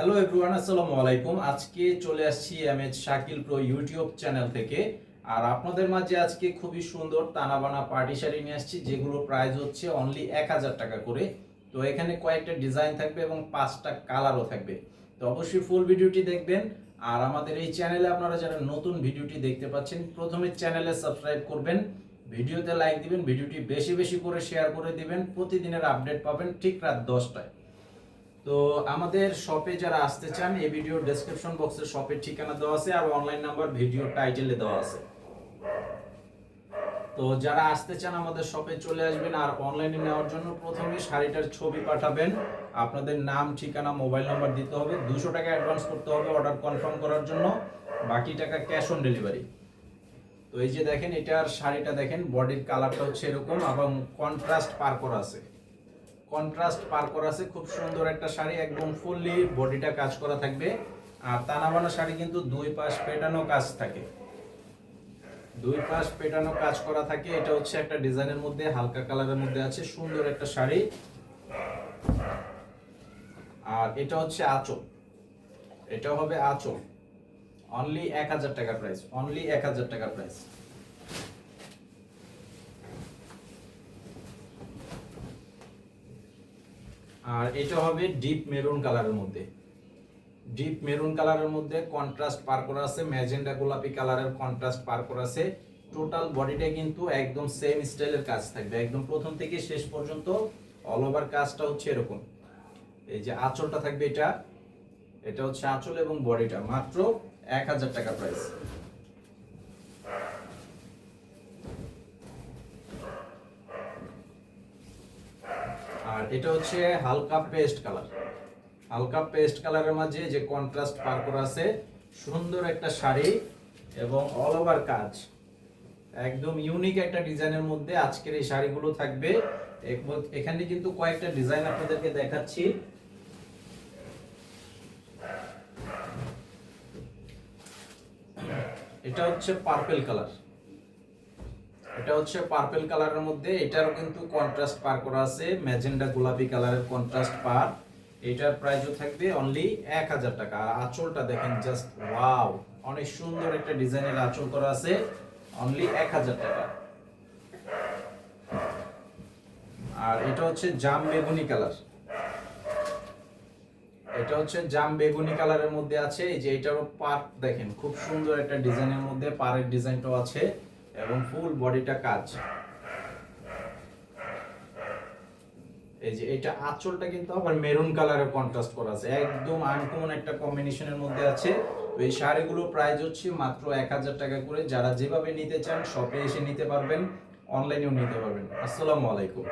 Hello everyone, আসসালামু আলাইকুম। আজকে চলে আসছি MH Shakil pro YouTube channel থেকে। আর আপনাদের মাঝে আজকে খুবই সুন্দর তানাবানা পার্টি শাড়ি নিয়ে আসছি, যেগুলো প্রাইস হচ্ছে অনলি 1000 টাকা করে। তো এখানে কয়েকটা ডিজাইন থাকবে এবং 5টা কালারও থাকবে। তো অবশ্যই ফুল ভিডিওটি দেখবেন। আর আমাদের এই চ্যানেলে আপনারা যারা নতুন ভিডিওটি দেখতে পাচ্ছেন, প্রথমে চ্যানেলে সাবস্ক্রাইব করবেন, ভিডিওতে লাইক দিবেন, ভিডিওটি বেশি বেশি করে শেয়ার করে দিবেন। প্রতিদিনের আপডেট পাবেন ঠিক রাত 10টায়। তো আমাদের শপে যারা আসতে চান, এই ভিডিওর ডেসক্রিপশন বক্সে শপের ঠিকানা দেওয়া আছে আর অনলাইন নাম্বার ভিডিও টাইটেলে দেওয়া আছে। তো যারা আসতে চান আমাদের শপে চলে আসবেন। আর অনলাইনে নেওয়ার জন্য প্রথমে শাড়িটার ছবি পাঠাবেন, আপনাদের নাম, ঠিকানা, মোবাইল নাম্বার দিতে হবে, 200 টাকা অ্যাডভান্স করতে হবে অর্ডার কনফার্ম করার জন্য, বাকি টাকা ক্যাশ অন ডেলিভারি। তো এই যে দেখেন, এটার শাড়িটা দেখেন, বডির কালারটা হচ্ছে এরকম এবং কন্ট্রাস্ট পার করা আছে, খুব সুন্দর একটা শাড়ি, একদম ফুললি বডিটা কাজ করা থাকবে। আর তানাবানা শাড়ি কিন্তু দুই পাশ পেটানো কাজ থাকে, কাজ করা থাকে। এটা হচ্ছে একটা ডিজাইনের মধ্যে, হালকা কালারের মধ্যে আছে, সুন্দর একটা শাড়ি। আর এটা হচ্ছে আঁচল, এটা হবে আঁচল। অনলি 1000 টাকা প্রাইস, অনলি 1000 টাকা প্রাইস। আর এটা হবে ডিপ মেরুন কালারের মধ্যে, কন্ট্রাস্ট পার করা আছে, ম্যাজেন্ডা গোলাপি কালারের কন্ট্রাস্ট পার করা আছে। টোটাল বডিটা কিন্তু একদম সেম স্টাইলের কাজ থাকবে, একদম প্রথম থেকে শেষ পর্যন্ত অল ওভার কাজটা হচ্ছে এরকম। এই যে আঁচলটা থাকবে, এটা হচ্ছে আঁচল এবং বডিটা, মাত্র 1000 টাকা প্রাইস। আর এটা হচ্ছে হালকা পেস্ট কালারের মাঝে যে কন্ট্রাস্ট পার করা আছে, সুন্দর একটা শাড়ি এবং অল ওভার কাজ, একদম ইউনিক একটা ডিজাইনের মধ্যে আজকের এই শাড়িগুলো থাকবে। এখানে কিন্তু কয়েকটা ডিজাইন আপনাদেরকে দেখাচ্ছি। এটা হচ্ছে পার্পল কালারের মধ্যে, এটারও কিন্তু কন্ট্রাস্ট পার করা আছে, ম্যাজেন্ডা গোলাপি কালারের কন্ট্রাস্ট পার। এটার প্রাইসও থাকবে অনলি 1000 টাকা। আর আঁচলটা দেখেন, জাস্ট ওয়াও, অনেক সুন্দর একটা ডিজাইনের আঁচল করা আছে, অনলি 1000 টাকা। আর এটা হচ্ছে জাম বেগুনি কালারের মধ্যে আছে। এই যে এটারও পার দেখেন, খুব সুন্দর একটা ডিজাইনের মধ্যে পাড়ের ডিজাইনটাও আছে এবং ফুল বডিটা কাজ। এই যে এটা আঁচলটা কিন্তু আবার মেরুন কালারের কন্ট্রাস্ট করা আছে, একদম আনকমন একটা কম্বিনেশনের মধ্যে আছে। তো এই শাড়িগুলো প্রাইস হচ্ছে মাত্র 1000 টাকা করে। যারা যেভাবে নিতে চান শপে এসে নিতে পারবেন, অনলাইনেও নিতে পারবেন। আসসালামু আলাইকুম।